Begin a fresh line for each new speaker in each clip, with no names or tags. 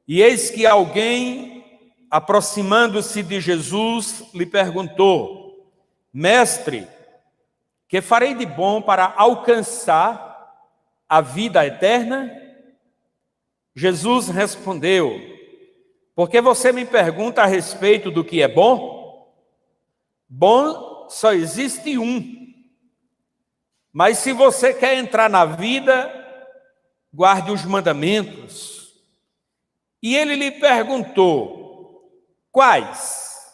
E eis que alguém, aproximando-se de Jesus, lhe perguntou: Mestre, que farei de bom para alcançar a vida eterna? Jesus respondeu: Por que você me pergunta a respeito do que é bom? Bom só existe um. Mas se você quer entrar na vida, guarde os mandamentos. E ele lhe perguntou: Quais?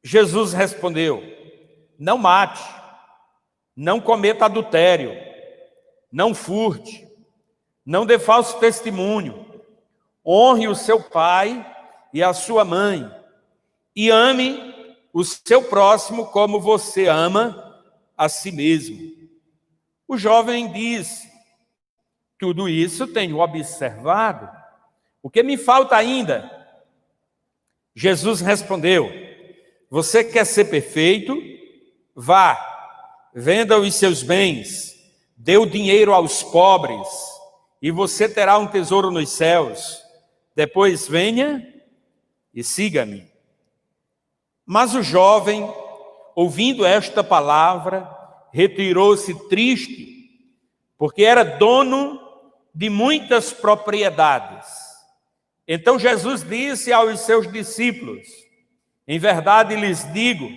Jesus respondeu: Não mate, não cometa adultério, não furte, não dê falso testemunho, honre o seu pai e a sua mãe, e ame o seu próximo como você ama a si mesmo. O jovem disse: Tudo isso tenho observado. O que me falta ainda? Jesus respondeu: Você quer ser perfeito? Vá, venda os seus bens, dê o dinheiro aos pobres, e você terá um tesouro nos céus. Depois venha e siga-me. Mas o jovem, ouvindo esta palavra, retirou-se triste, porque era dono de muitas propriedades. Então Jesus disse aos seus discípulos: Em verdade lhes digo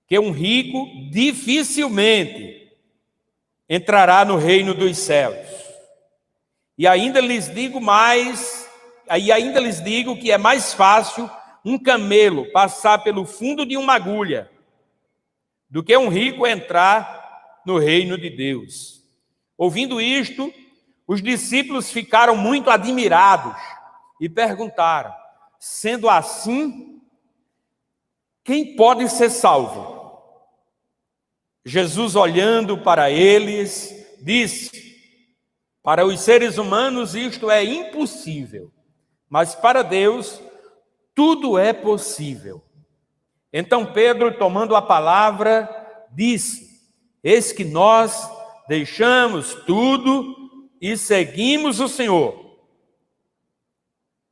que um rico dificilmente entrará no reino dos céus. E ainda lhes digo que é mais fácil um camelo passar pelo fundo de uma agulha do que um rico entrar no reino de Deus. Ouvindo isto, os discípulos ficaram muito admirados e perguntaram: Sendo assim, quem pode ser salvo? Jesus, olhando para eles, disse: Para os seres humanos isto é impossível, mas para Deus tudo é possível. Então Pedro, tomando a palavra, disse: Eis que nós deixamos tudo e seguimos o Senhor.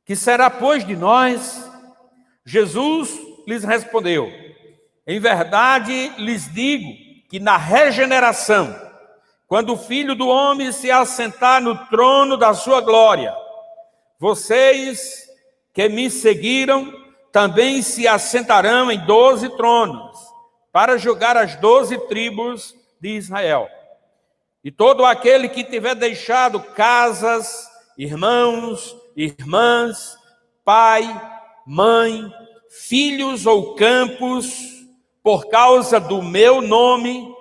Que será, pois, de nós? Jesus lhes respondeu: Em verdade lhes digo que na regeneração, quando o Filho do Homem se assentar no trono da sua glória, vocês que me seguiram também se assentarão em 12 tronos, para julgar as 12 tribos de Israel. E todo aquele que tiver deixado casas, irmãos, irmãs, pai, mãe, filhos ou campos, por causa do meu nome,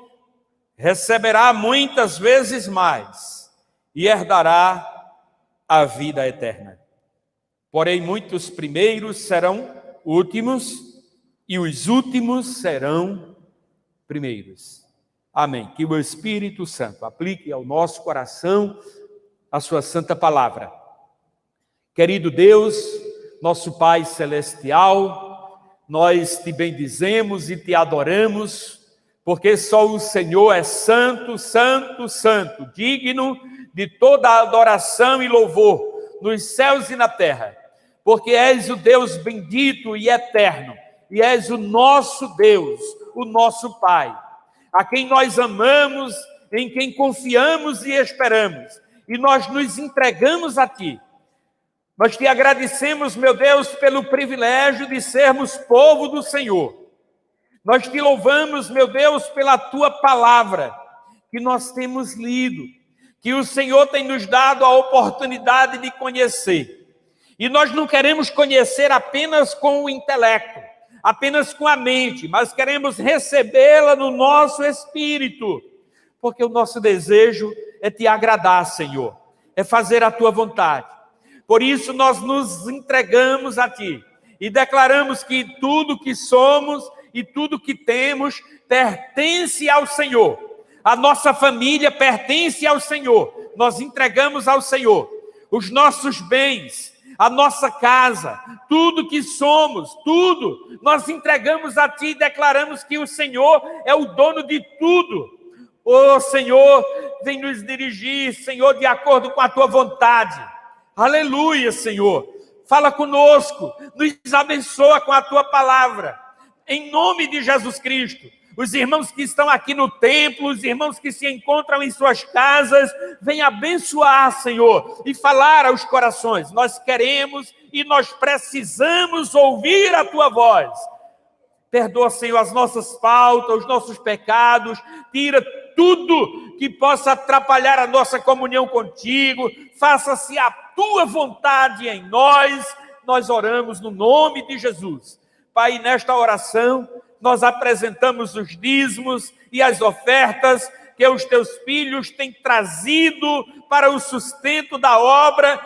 receberá muitas vezes mais e herdará a vida eterna. Porém, muitos primeiros serão últimos e os últimos serão primeiros. Amém. Que o Espírito Santo aplique ao nosso coração a sua santa palavra. Querido Deus, nosso Pai celestial, nós te bendizemos e te adoramos, porque só o Senhor é santo, santo, santo, digno de toda a adoração e louvor nos céus e na terra, porque és o Deus bendito e eterno, e és o nosso Deus, o nosso Pai, a quem nós amamos, em quem confiamos e esperamos, e nós nos entregamos a Ti. Nós te agradecemos, meu Deus, pelo privilégio de sermos povo do Senhor. Nós te louvamos, meu Deus, pela Tua palavra, que nós temos lido, que o Senhor tem nos dado a oportunidade de conhecer. E nós não queremos conhecer apenas com o intelecto, apenas com a mente, mas queremos recebê-la no nosso espírito, porque o nosso desejo é te agradar, Senhor, é fazer a Tua vontade. Por isso nós nos entregamos a Ti e declaramos que tudo que somos e tudo que temos pertence ao Senhor. A nossa família pertence ao Senhor. Nós entregamos ao Senhor os nossos bens, a nossa casa, tudo que somos, tudo, nós entregamos a Ti e declaramos que o Senhor é o dono de tudo. Ô Senhor, vem nos dirigir, Senhor, de acordo com a Tua vontade. Aleluia, Senhor. Fala conosco, nos abençoa com a tua palavra. Em nome de Jesus Cristo. Os irmãos que estão aqui no templo, os irmãos que se encontram em suas casas, venha abençoar, Senhor, e falar aos corações. Nós queremos e nós precisamos ouvir a tua voz. Perdoa, Senhor, as nossas faltas, os nossos pecados, tira tudo que possa atrapalhar a nossa comunhão contigo, faça-se a tua vontade em nós. Nós oramos no nome de Jesus. Pai, nesta oração, nós apresentamos os dízimos e as ofertas que os teus filhos têm trazido para o sustento da obra,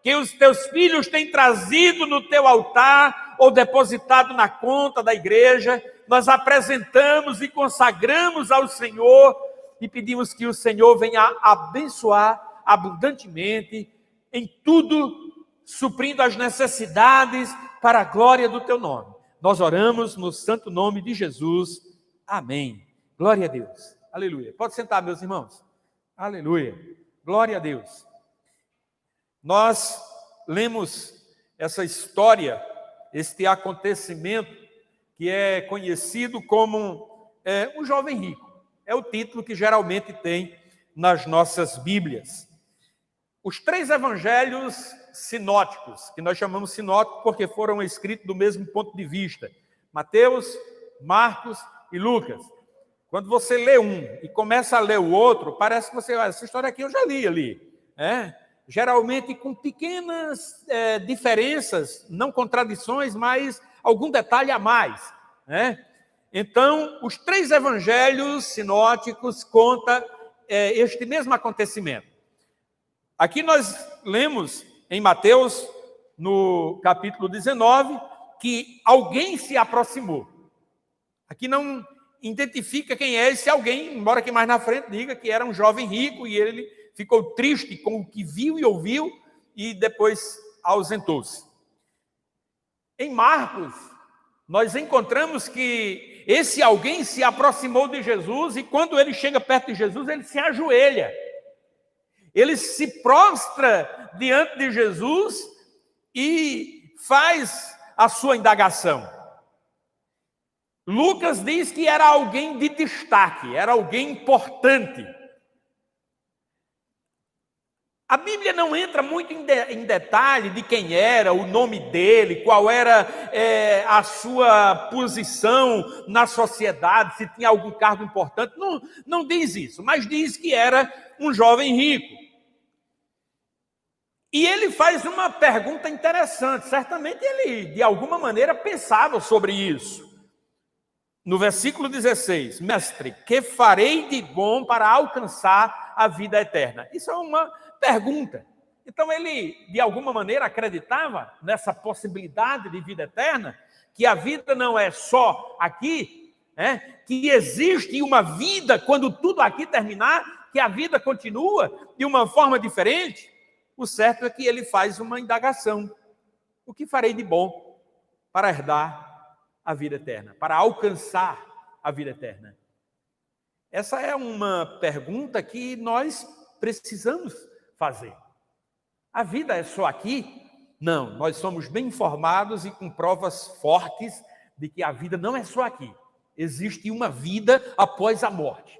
que os teus filhos têm trazido no teu altar ou depositado na conta da igreja. Nós apresentamos e consagramos ao Senhor e pedimos que o Senhor venha abençoar abundantemente em tudo, suprindo as necessidades para a glória do teu nome. Nós oramos no santo nome de Jesus. Amém. Glória a Deus. Aleluia. Pode sentar, meus irmãos. Aleluia. Glória a Deus. Nós lemos essa história, este acontecimento que é conhecido como um jovem rico. É o título que geralmente tem nas nossas Bíblias. Os 3 evangelhos sinóticos, que nós chamamos sinóticos porque foram escritos do mesmo ponto de vista, Mateus, Marcos e Lucas. Quando você lê um e começa a ler o outro, parece que essa história aqui eu já li ali. Geralmente com pequenas diferenças, não contradições, mas algum detalhe a mais. Então, os 3 evangelhos sinóticos contam este mesmo acontecimento. Aqui nós lemos em Mateus, no capítulo 19, que alguém se aproximou. Aqui não identifica quem é esse alguém, embora que mais na frente diga que era um jovem rico e ele ficou triste com o que viu e ouviu e depois ausentou-se. Em Marcos, nós encontramos que esse alguém se aproximou de Jesus e quando ele chega perto de Jesus, ele se ajoelha. Ele se prostra diante de Jesus e faz a sua indagação. Lucas diz que era alguém de destaque, era alguém importante. A Bíblia não entra muito em detalhe de quem era, o nome dele, qual era a sua posição na sociedade, se tinha algum cargo importante. Não diz isso, mas diz que era um jovem rico. E ele faz uma pergunta interessante. Certamente ele, de alguma maneira, pensava sobre isso. No versículo 16, mestre, que farei de bom para alcançar a vida eterna? Isso é uma pergunta. Então ele, de alguma maneira, acreditava nessa possibilidade de vida eterna, que a vida não é só aqui, que existe uma vida quando tudo aqui terminar, que a vida continua de uma forma diferente. O certo é que ele faz uma indagação. O que farei de bom para herdar a vida eterna, para alcançar a vida eterna? Essa é uma pergunta que nós precisamos fazer. A vida é só aqui? Não, nós somos bem informados e com provas fortes de que a vida não é só aqui. Existe uma vida após a morte.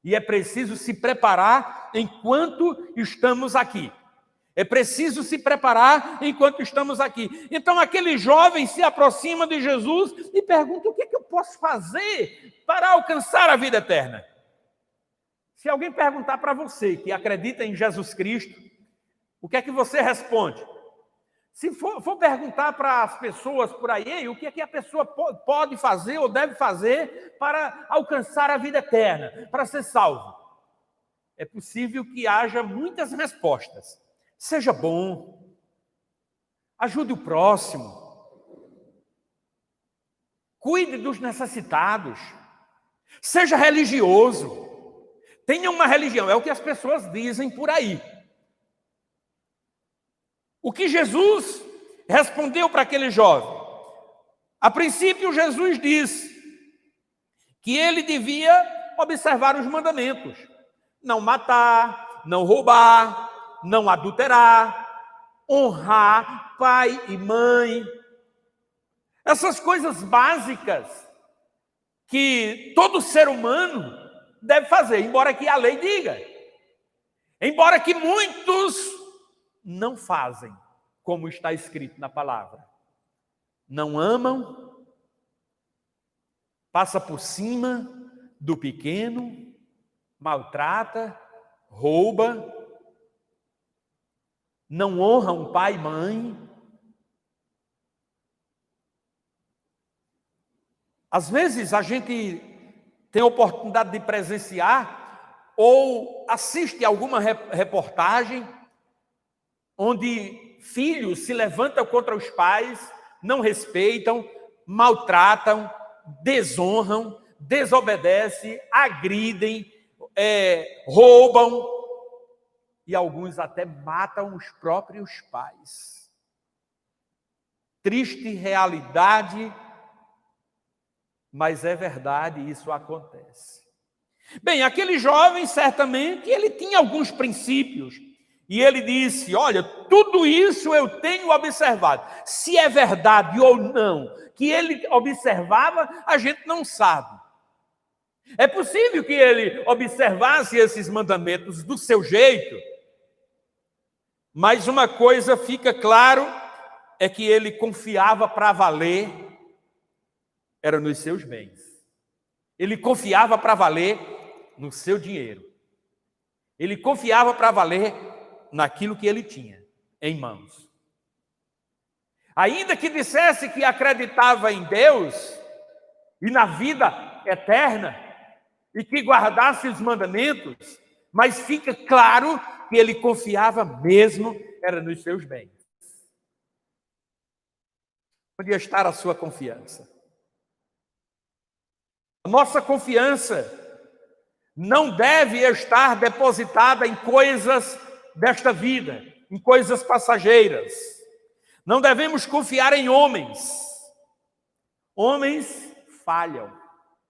E é preciso se preparar enquanto estamos aqui. É preciso se preparar enquanto estamos aqui. Então aquele jovem se aproxima de Jesus e pergunta: o que é que eu posso fazer para alcançar a vida eterna? Se alguém perguntar para você que acredita em Jesus Cristo, o que é que você responde? Se for perguntar para as pessoas por aí, o que é que a pessoa pode fazer ou deve fazer para alcançar a vida eterna, para ser salvo? É possível que haja muitas respostas. Seja bom, ajude o próximo, cuide dos necessitados, seja religioso, tenha uma religião, é o que as pessoas dizem por aí. O que Jesus respondeu para aquele jovem? A princípio, Jesus disse que ele devia observar os mandamentos: não matar, não roubar, não adulterar. honrar pai e mãe. Essas coisas básicas que todo ser humano deve fazer, embora que a lei diga. Embora que muitos não fazem, como está escrito na palavra. Não amam, passa por cima do pequeno, maltrata, rouba, não honram pai e mãe. Às vezes a gente tem a oportunidade de presenciar ou assiste alguma reportagem onde filhos se levantam contra os pais, não respeitam, maltratam, desonram, desobedecem, agridem, roubam e alguns até matam os próprios pais. Triste realidade, mas é verdade, isso acontece. Bem, aquele jovem, certamente, ele tinha alguns princípios. E ele disse, olha, tudo isso eu tenho observado. Se é verdade ou não que ele observava, a gente não sabe. É possível que ele observasse esses mandamentos do seu jeito, mas uma coisa fica claro, é que ele confiava para valer, era nos seus bens. Ele confiava para valer no seu dinheiro. Ele confiava para valer naquilo que ele tinha em mãos. Ainda que dissesse que acreditava em Deus e na vida eterna e que guardasse os mandamentos, mas fica claro que ele confiava mesmo era nos seus bens. Onde ia estar a sua confiança? A nossa confiança não deve estar depositada em coisas desta vida, em coisas passageiras. Não devemos confiar em homens. Homens falham.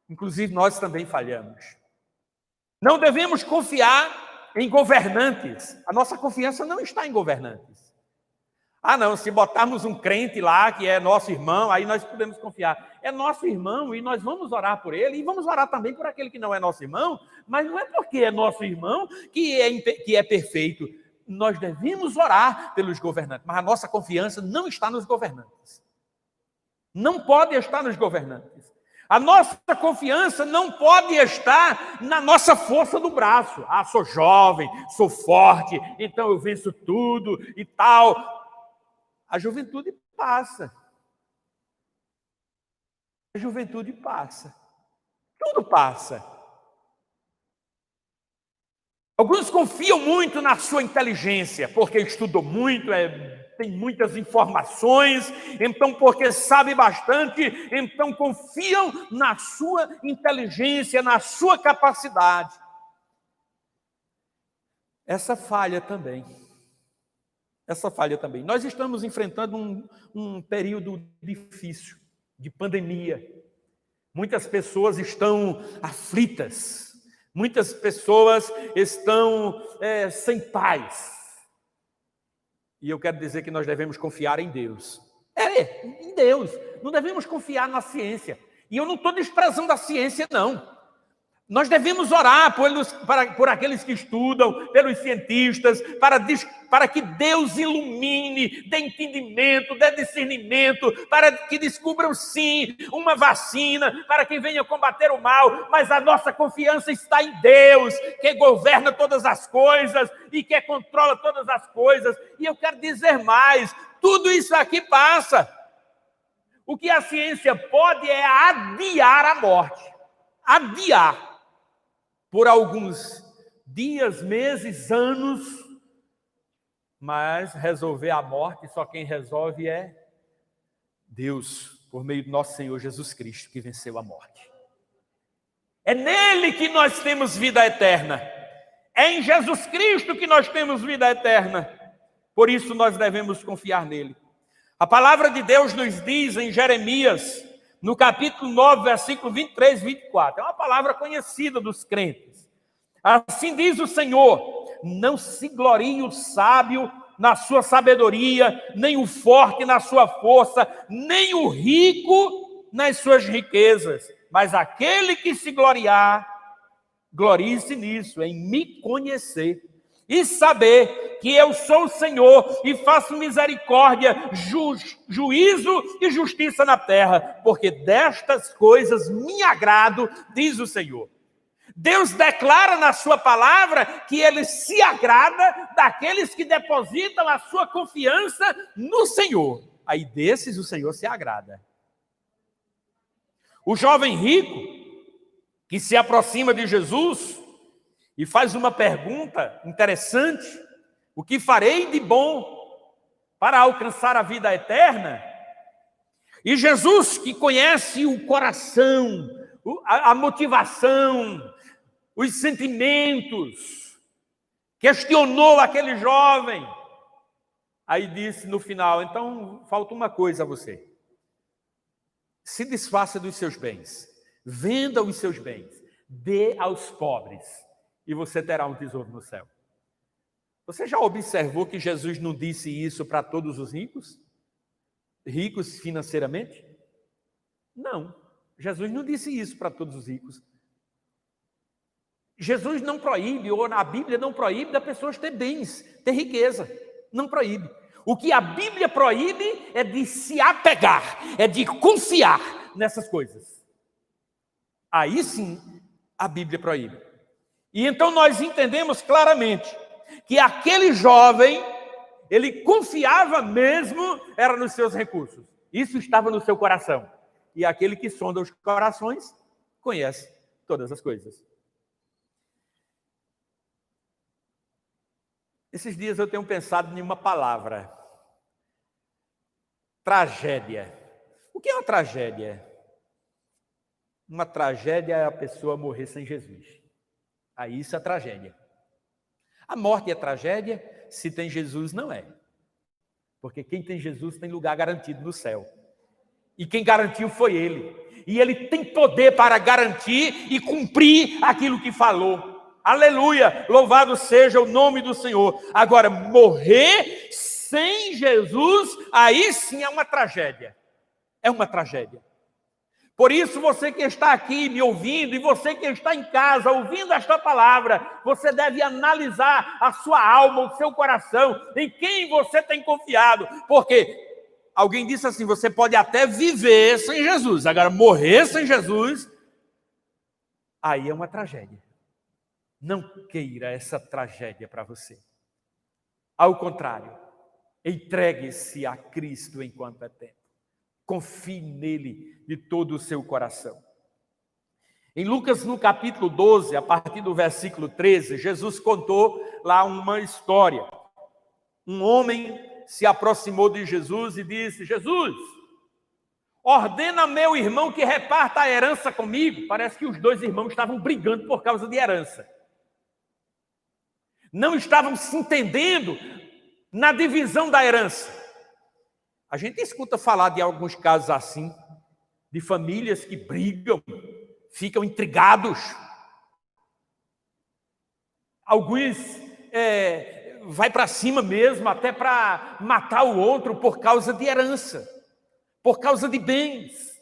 Inclusive nós também falhamos. Não devemos confiar em governantes. A nossa confiança não está em governantes. Ah, não, se botarmos um crente lá, que é nosso irmão, aí nós podemos confiar. É nosso irmão e nós vamos orar por ele, e vamos orar também por aquele que não é nosso irmão, mas não é porque é nosso irmão que é perfeito. Nós devemos orar pelos governantes, mas a nossa confiança não está nos governantes. Não pode estar nos governantes. A nossa confiança não pode estar na nossa força do braço. Ah, sou jovem, sou forte, então eu venço tudo e tal. A juventude passa. A juventude passa. Tudo passa. Alguns confiam muito na sua inteligência, porque estudou muito, tem muitas informações, então porque sabe bastante, então confiam na sua inteligência, na sua capacidade. Essa falha também. Nós estamos enfrentando um período difícil, de pandemia. Muitas pessoas estão aflitas. Muitas pessoas estão sem paz. E eu quero dizer que nós devemos confiar em Deus. Em Deus. Não devemos confiar na ciência. E eu não estou desprezando a ciência, não. Nós devemos orar por aqueles que estudam, pelos cientistas, para que Deus ilumine, dê entendimento, dê discernimento, para que descubram, sim, uma vacina, para que venha combater o mal. Mas a nossa confiança está em Deus, que governa todas as coisas e que controla todas as coisas. E eu quero dizer mais, tudo isso aqui passa. O que a ciência pode é adiar a morte. Adiar. Por alguns dias, meses, anos, mas resolver a morte, só quem resolve é Deus, por meio do nosso Senhor Jesus Cristo, que venceu a morte. É nele que nós temos vida eterna. É em Jesus Cristo que nós temos vida eterna. Por isso nós devemos confiar nele. A palavra de Deus nos diz em Jeremias, no capítulo 9, versículo 23 e 24. É uma palavra conhecida dos crentes. Assim diz o Senhor: não se glorie o sábio na sua sabedoria, nem o forte na sua força, nem o rico nas suas riquezas, mas aquele que se gloriar, glorie-se nisso, em me conhecer e saber que eu sou o Senhor e faço misericórdia, juízo e justiça na terra, porque destas coisas me agrado, diz o Senhor. Deus declara na sua palavra que ele se agrada daqueles que depositam a sua confiança no Senhor. Aí desses o Senhor se agrada. O jovem rico que se aproxima de Jesus e faz uma pergunta interessante: o que farei de bom para alcançar a vida eterna? E Jesus, que conhece o coração, a motivação, os sentimentos, questionou aquele jovem. Aí disse no final: então falta uma coisa a você. Se desfaça dos seus bens, venda os seus bens, dê aos pobres, e você terá um tesouro no céu. Você já observou que Jesus não disse isso para todos os ricos? Ricos financeiramente? Não, Jesus não disse isso para todos os ricos. Jesus não proíbe, ou a Bíblia não proíbe das pessoas ter bens, ter riqueza. Não proíbe. O que a Bíblia proíbe é de se apegar, é de confiar nessas coisas. Aí sim, a Bíblia proíbe. E então nós entendemos claramente que aquele jovem, ele confiava mesmo, era nos seus recursos. Isso estava no seu coração. E aquele que sonda os corações, conhece todas as coisas. Esses dias eu tenho pensado em uma palavra: tragédia. O que é uma tragédia? Uma tragédia é a pessoa morrer sem Jesus. Aí isso é tragédia. A morte é tragédia, se tem Jesus não é. Porque quem tem Jesus tem lugar garantido no céu. E quem garantiu foi Ele. E Ele tem poder para garantir e cumprir aquilo que falou. Aleluia, louvado seja o nome do Senhor. Agora, morrer sem Jesus, aí sim é uma tragédia. É uma tragédia. Por isso, você que está aqui me ouvindo e você que está em casa ouvindo esta palavra, você deve analisar a sua alma, o seu coração, em quem você tem confiado. Porque alguém disse assim: você pode até viver sem Jesus, agora morrer sem Jesus, aí é uma tragédia. Não queira essa tragédia para você. Ao contrário, entregue-se a Cristo enquanto é tempo. Confie nele de todo o seu coração. Em Lucas, no capítulo 12, a partir do versículo 13, Jesus contou lá uma história. Um homem se aproximou de Jesus e disse: Jesus, ordena meu irmão que reparta a herança comigo. Parece que os dois irmãos estavam brigando por causa de herança. Não estavam se entendendo na divisão da herança. A gente escuta falar de alguns casos assim, de famílias que brigam, ficam intrigados. Alguns vai para cima mesmo, até para matar o outro por causa de herança, por causa de bens.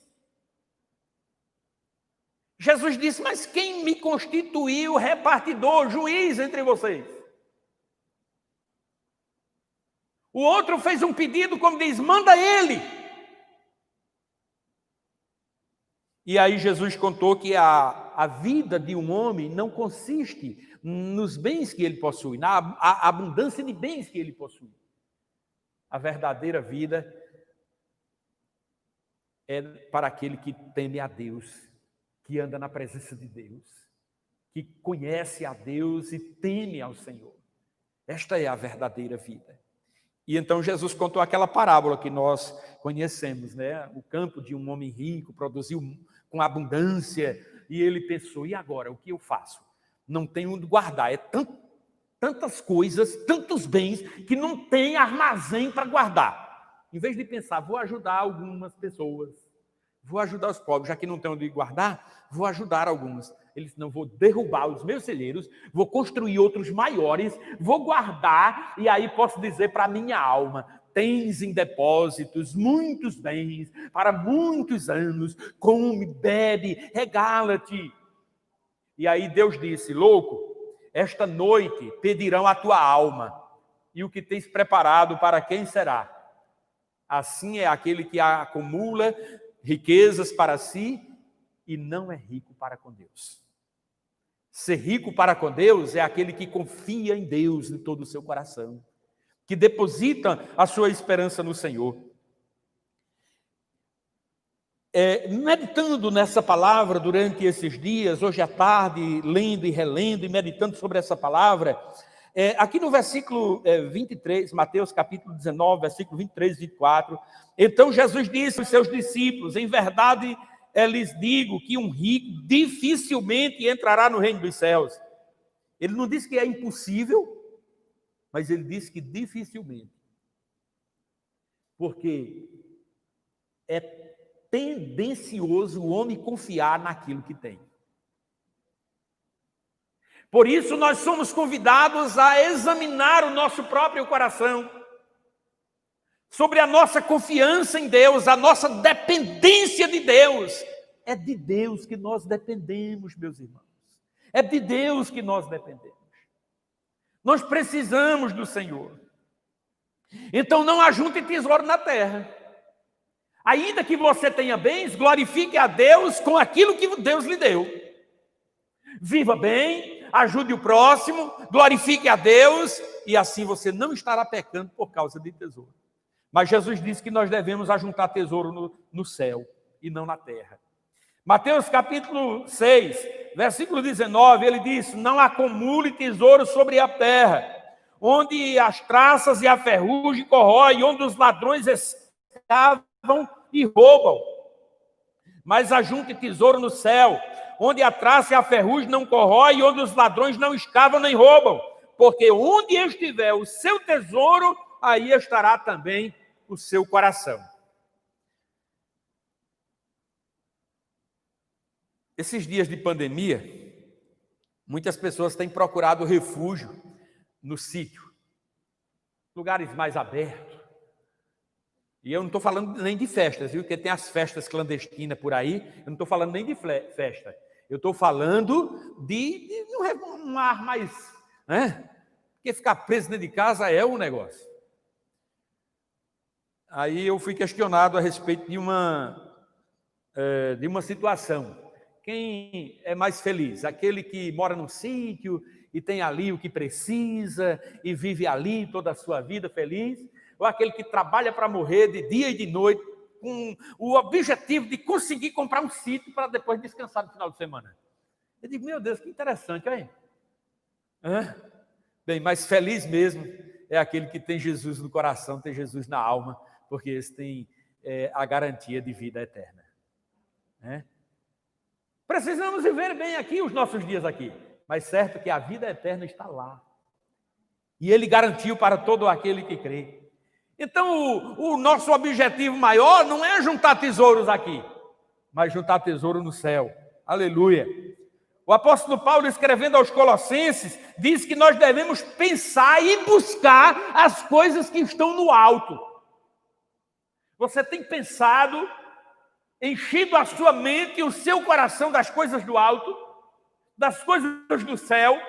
Jesus disse: mas quem me constituiu repartidor, juiz entre vocês? O outro fez um pedido, como diz: manda ele. E aí Jesus contou que a vida de um homem não consiste nos bens que ele possui, na abundância de bens que ele possui. A verdadeira vida é para aquele que teme a Deus, que anda na presença de Deus, que conhece a Deus e teme ao Senhor. Esta é a verdadeira vida. E então Jesus contou aquela parábola que nós conhecemos, né? O campo de um homem rico produziu com abundância e ele pensou: e agora, o que eu faço? Não tenho onde guardar, tantas coisas, tantos bens, que não tem armazém para guardar. Em vez de pensar: vou ajudar algumas pessoas, vou ajudar os pobres, já que não tem onde guardar, vou ajudar algumas. Ele disse, não, vou derrubar os meus celeiros, vou construir outros maiores, vou guardar, e aí posso dizer para a minha alma, tens em depósitos muitos bens para muitos anos, come, bebe, regala-te. E aí Deus disse, louco, esta noite pedirão a tua alma, e o que tens preparado para quem será? Assim é aquele que acumula riquezas para si e não é rico para com Deus. Ser rico para com Deus é aquele que confia em Deus em todo o seu coração, que deposita a sua esperança no Senhor. Meditando nessa palavra durante esses dias, hoje à tarde, lendo e relendo e meditando sobre essa palavra, aqui no versículo 23, Mateus capítulo 19, versículo 23 e 24, então Jesus disse aos seus discípulos, em verdade lhes digo que um rico dificilmente entrará no reino dos céus. Ele não disse que é impossível, mas ele disse que dificilmente. Porque é tendencioso o homem confiar naquilo que tem. Por isso nós somos convidados a examinar o nosso próprio coração, sobre a nossa confiança em Deus, a nossa dependência de Deus. É de Deus que nós dependemos, meus irmãos. É de Deus que nós dependemos. Nós precisamos do Senhor. Então não ajunte tesouro na terra. Ainda que você tenha bens, glorifique a Deus com aquilo que Deus lhe deu. Viva bem, ajude o próximo, glorifique a Deus, e assim você não estará pecando por causa de tesouro. Mas Jesus disse que nós devemos ajuntar tesouro no céu e não na terra. Mateus capítulo 6, versículo 19, ele diz, não acumule tesouro sobre a terra, onde as traças e a ferrugem corroem, onde os ladrões escavam e roubam. Mas ajunte tesouro no céu, onde a traça e a ferrugem não corroem, onde os ladrões não escavam nem roubam. Porque onde estiver o seu tesouro, aí estará também o seu coração. Esses dias de pandemia, muitas pessoas têm procurado refúgio no sítio, lugares mais abertos. E eu não estou falando nem de festas, viu? Porque tem as festas clandestinas por aí, eu não estou falando nem de festa. Eu estou falando de um ar mais... né? Porque ficar preso dentro de casa é um negócio. Aí eu fui questionado a respeito de uma situação. Quem é mais feliz? Aquele que mora num sítio e tem ali o que precisa e vive ali toda a sua vida feliz? Ou aquele que trabalha para morrer de dia e de noite com o objetivo de conseguir comprar um sítio para depois descansar no final de semana? Eu digo, meu Deus, que interessante, olha aí. Bem, mas feliz mesmo é aquele que tem Jesus no coração, tem Jesus na alma, porque esse tem a garantia de vida eterna. Precisamos viver bem aqui os nossos dias aqui, mas certo que a vida eterna está lá. E Ele garantiu para todo aquele que crê. Então, o nosso objetivo maior não é juntar tesouros aqui, mas juntar tesouro no céu. Aleluia. O apóstolo Paulo, escrevendo aos Colossenses, diz que nós devemos pensar e buscar as coisas que estão no alto. Você tem pensado, enchido a sua mente e o seu coração das coisas do alto, das coisas do céu,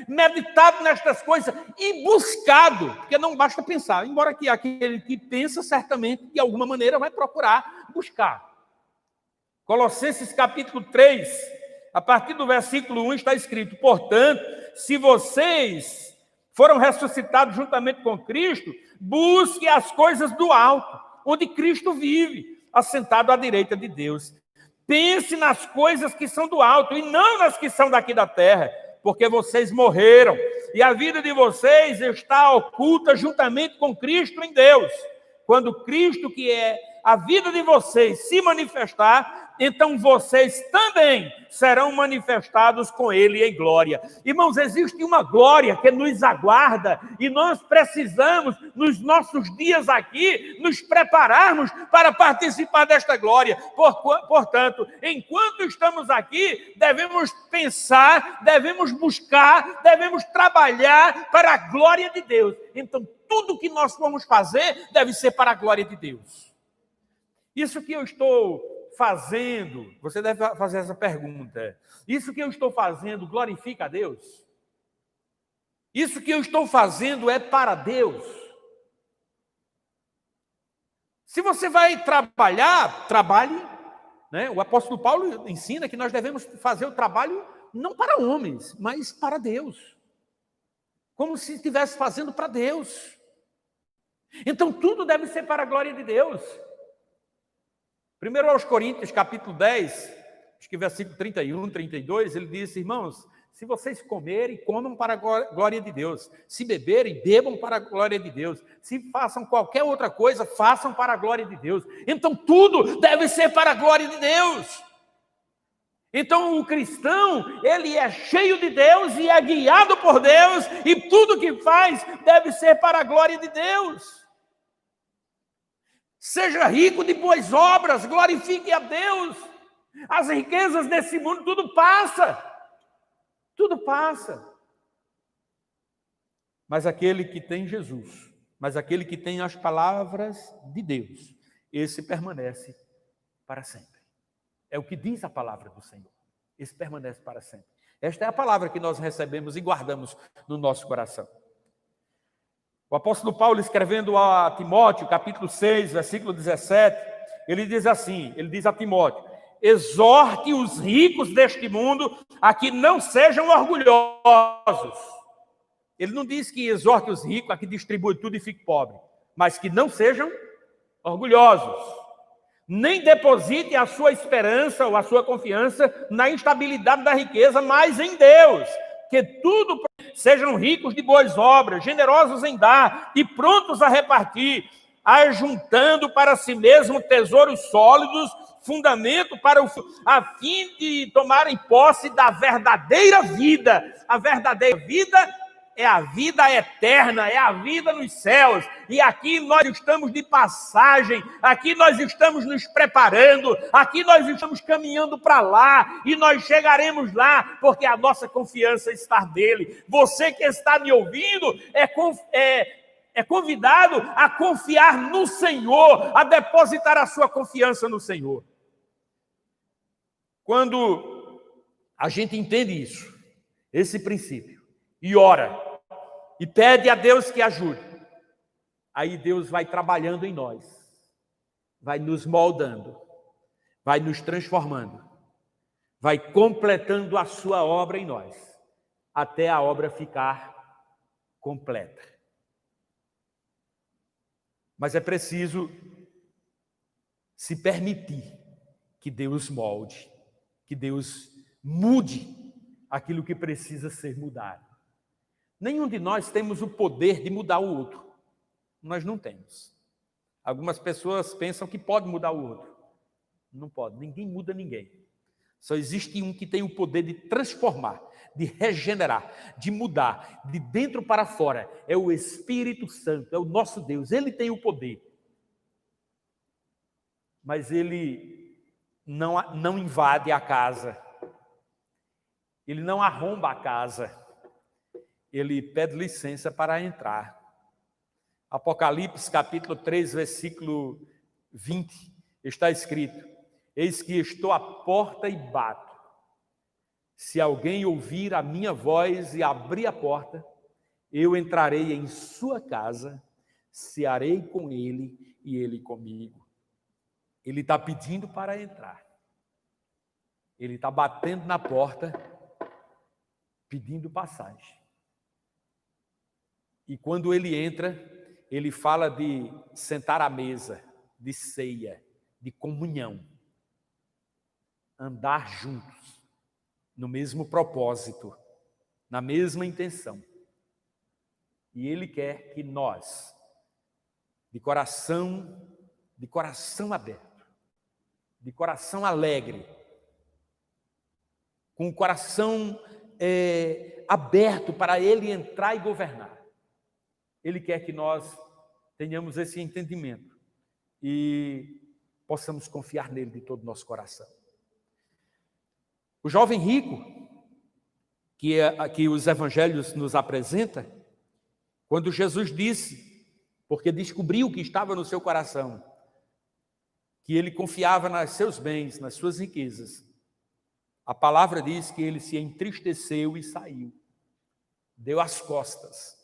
meditado nestas coisas e buscado, porque não basta pensar, embora que aquele que pensa, certamente, de alguma maneira, vai procurar buscar. Colossenses capítulo 3, a partir do versículo 1 está escrito, portanto, se vocês foram ressuscitados juntamente com Cristo, busque as coisas do alto, onde Cristo vive, assentado à direita de Deus. Pense nas coisas que são do alto e não nas que são daqui da terra, porque vocês morreram e a vida de vocês está oculta juntamente com Cristo em Deus. Quando Cristo, que é a vida de vocês, se manifestar, então vocês também serão manifestados com ele em glória. Irmãos, existe uma glória que nos aguarda e nós precisamos, nos nossos dias aqui, nos prepararmos para participar desta glória. Portanto, enquanto estamos aqui, devemos pensar, devemos buscar, devemos trabalhar para a glória de Deus. Então, tudo que nós vamos fazer deve ser para a glória de Deus. Isso que eu estou fazendo, você deve fazer essa pergunta: isso que eu estou fazendo glorifica a Deus? Isso que eu estou fazendo é para Deus? Se você vai trabalhar, trabalhe, né? O apóstolo Paulo ensina que nós devemos fazer o trabalho não para homens, mas para Deus. Como se estivesse fazendo para Deus. Então tudo deve ser para a glória de Deus. 1 aos Coríntios, capítulo 10, acho que versículo 31, 32, ele diz: irmãos, se vocês comerem, comam para a glória de Deus. Se beberem, bebam para a glória de Deus. Se façam qualquer outra coisa, façam para a glória de Deus. Então tudo deve ser para a glória de Deus. Então o cristão, ele é cheio de Deus e é guiado por Deus, e tudo que faz deve ser para a glória de Deus. Seja rico de boas obras, glorifique a Deus. As riquezas desse mundo, tudo passa. Tudo passa. Mas aquele que tem Jesus, mas aquele que tem as palavras de Deus, esse permanece para sempre. É o que diz a palavra do Senhor. Esse permanece para sempre. Esta é a palavra que nós recebemos e guardamos no nosso coração. O apóstolo Paulo, escrevendo a Timóteo, capítulo 6, versículo 17, ele diz assim, ele diz a Timóteo: exorte os ricos deste mundo a que não sejam orgulhosos. Ele não diz que exorte os ricos a que distribui tudo e fique pobre, mas que não sejam orgulhosos. Nem deposite a sua esperança ou a sua confiança na instabilidade da riqueza, mas em Deus, que tudo sejam ricos de boas obras, generosos em dar e prontos a repartir, ajuntando para si mesmo tesouros sólidos, fundamento para a fim de tomarem posse da verdadeira vida. A verdadeira vida é a vida eterna, é a vida nos céus. E aqui nós estamos de passagem, aqui nós estamos nos preparando, aqui nós estamos caminhando para lá, e nós chegaremos lá, porque a nossa confiança está nele. Você que está me ouvindo é convidado a confiar no Senhor, a depositar a sua confiança no Senhor. Quando a gente entende isso, esse princípio, e ora, e pede a Deus que ajude, aí Deus vai trabalhando em nós, vai nos moldando, vai nos transformando, vai completando a sua obra em nós, até a obra ficar completa. Mas é preciso se permitir que Deus molde, que Deus mude aquilo que precisa ser mudado. Nenhum de nós temos o poder de mudar o outro. Nós não temos. Algumas pessoas pensam que pode mudar o outro. Não pode. Ninguém muda ninguém. Só existe um que tem o poder de transformar, de regenerar, de mudar, de dentro para fora. É o Espírito Santo, é o nosso Deus. Ele tem o poder. Mas ele não invade a casa. Ele não arromba a casa. Ele pede licença para entrar. Apocalipse, capítulo 3, versículo 20, está escrito: eis que estou à porta e bato. Se alguém ouvir a minha voz e abrir a porta, eu entrarei em sua casa, cearei com ele e ele comigo. Ele está pedindo para entrar. Ele está batendo na porta, pedindo passagem. E quando ele entra, ele fala de sentar à mesa, de ceia, de comunhão. Andar juntos, no mesmo propósito, na mesma intenção. E ele quer que nós, de coração aberto, de coração alegre, com o coração aberto para Ele entrar e governar. Ele quer que nós tenhamos esse entendimento e possamos confiar nele de todo o nosso coração. O jovem rico, que os evangelhos nos apresentam, quando Jesus disse, porque descobriu o que estava no seu coração, que ele confiava nos seus bens, nas suas riquezas, a palavra diz que ele se entristeceu e saiu, deu as costas,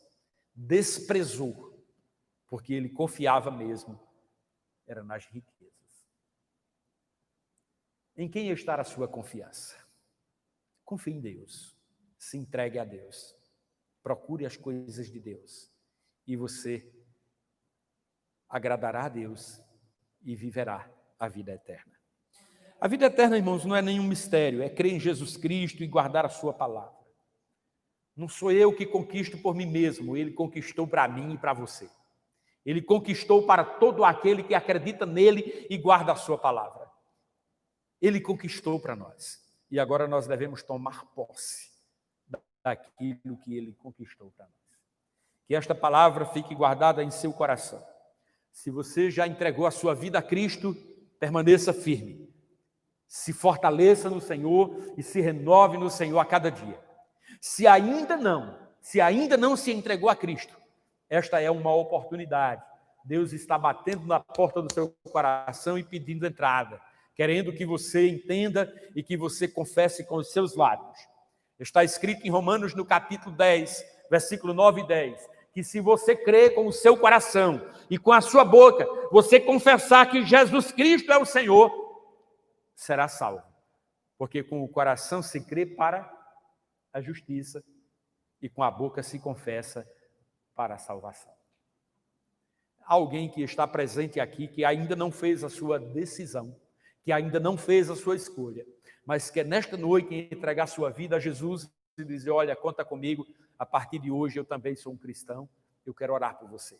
desprezou, porque ele confiava mesmo, era nas riquezas. Em quem está a sua confiança? Confie em Deus, se entregue a Deus, procure as coisas de Deus, e você agradará a Deus e viverá a vida eterna. A vida eterna, irmãos, não é nenhum mistério, é crer em Jesus Cristo e guardar a sua palavra. Não sou eu que conquisto por mim mesmo, Ele conquistou para mim e para você. Ele conquistou para todo aquele que acredita nele e guarda a sua palavra. Ele conquistou para nós. E agora nós devemos tomar posse daquilo que Ele conquistou para nós. Que esta palavra fique guardada em seu coração. Se você já entregou a sua vida a Cristo, permaneça firme. Se fortaleça no Senhor e se renove no Senhor a cada dia. Se ainda não se entregou a Cristo, esta é uma oportunidade. Deus está batendo na porta do seu coração e pedindo entrada, querendo que você entenda e que você confesse com os seus lábios. Está escrito em Romanos, no capítulo 10, versículo 9 e 10, que se você crer com o seu coração e com a sua boca, você confessar que Jesus Cristo é o Senhor, será salvo. Porque com o coração se crê para a justiça e com a boca se confessa para a salvação. Alguém que está presente aqui, que ainda não fez a sua decisão, que ainda não fez a sua escolha, mas quer nesta noite entregar sua vida a Jesus e dizer, olha, conta comigo, a partir de hoje eu também sou um cristão, eu quero orar por você.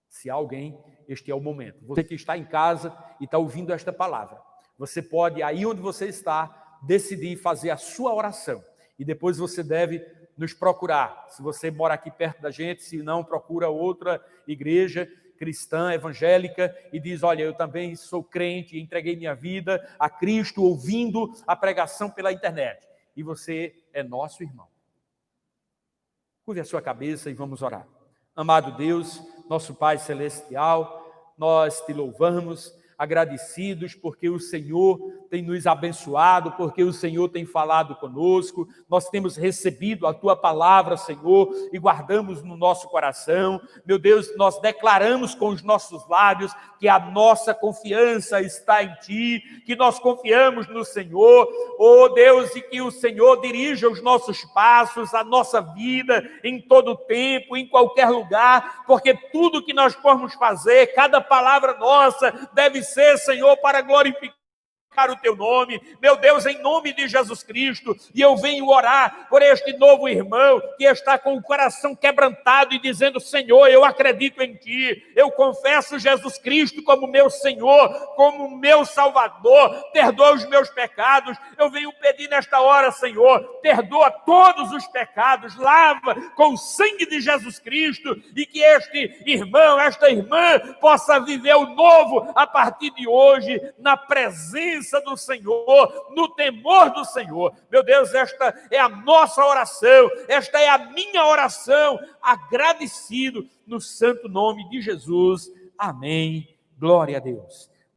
Se há alguém, este é o momento. Você que está em casa e está ouvindo esta palavra, você pode, aí onde você está, decidir fazer a sua oração. E depois você deve nos procurar. Se você mora aqui perto da gente, se não, procura outra igreja cristã, evangélica, e diz, olha, eu também sou crente, entreguei minha vida a Cristo, ouvindo a pregação pela internet. E você é nosso irmão. Curve a sua cabeça e vamos orar. Amado Deus, nosso Pai Celestial, nós te louvamos, agradecidos porque o Senhor tem nos abençoado, porque o Senhor tem falado conosco, nós temos recebido a Tua palavra, Senhor, e guardamos no nosso coração. Meu Deus, nós declaramos com os nossos lábios que a nossa confiança está em Ti, que nós confiamos no Senhor, oh Deus, e que o Senhor dirija os nossos passos, a nossa vida, em todo o tempo, em qualquer lugar, porque tudo que nós formos fazer, cada palavra nossa deve ser, Senhor, para glorificar o Teu nome, meu Deus, em nome de Jesus Cristo. E eu venho orar por este novo irmão que está com o coração quebrantado e dizendo, Senhor, eu acredito em Ti, eu confesso Jesus Cristo como meu Senhor, como meu Salvador, perdoa os meus pecados. Eu venho pedir nesta hora, Senhor, perdoa todos os pecados, lava com o sangue de Jesus Cristo, e que este irmão, esta irmã possa viver o novo a partir de hoje, na presença do Senhor, no temor do Senhor. Meu Deus, esta é a nossa oração, esta é a minha oração, agradecido no santo nome de Jesus. Amém. Glória a Deus.